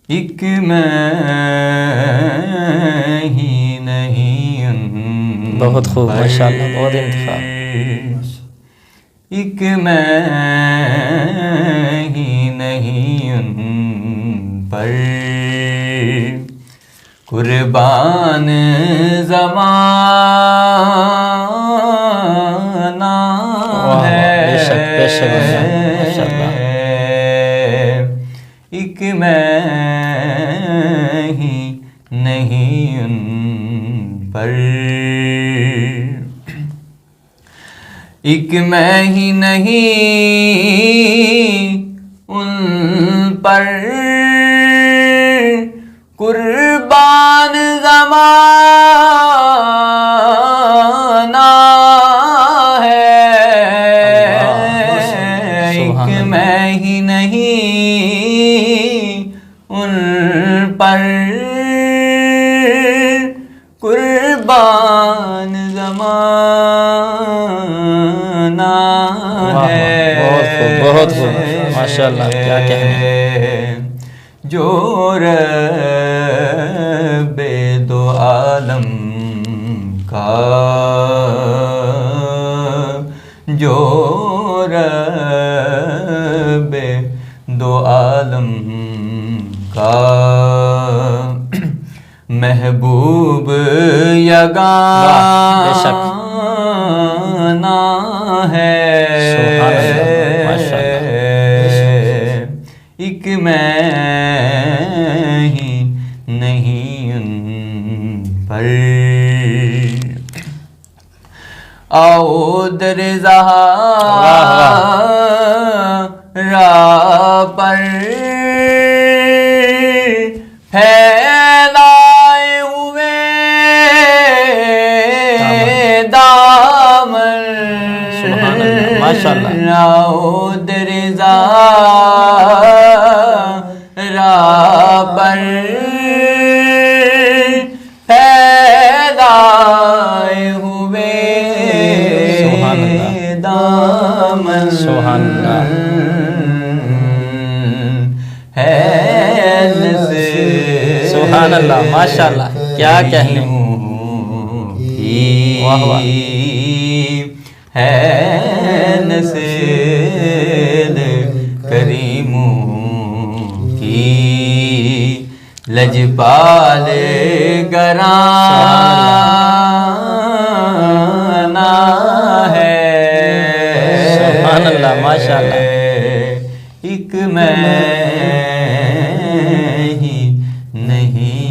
एक मैं ही नहीं उन बहुत खूब, माशाअल्लाह, बहुत इंतखाब। एक मैं ही नहीं उन पर कुर्बान ज़माना है। बेशक बेशक माशाअल्लाह। एक मैं ही नहीं उन पर एक मैं ही नहीं उन पर कुर्बान ज़माना है। एक मैं ही नहीं उन पर कुर्बान ज़माना है। बहुत खूब माशाअल्लाह, क्या कहने। जो रब्बे दो आलम का, जो रब्बे दो आलम का महबूब यगाना है। एक मैं ही नहीं उन पर आओ दर ज़हरा पर फैलाए हुए दामन माशाअल्लाह। आओ दर ज़हरा पर फैलाए हुए दामन है सुभान अल्लाह, माशाअल्लाह, क्या कहने। वाह वाह। है नसेल करीमों की लजपाल घराना है। सुभान अल्लाह, माशाअल्लाह। एक मैं ही नहीं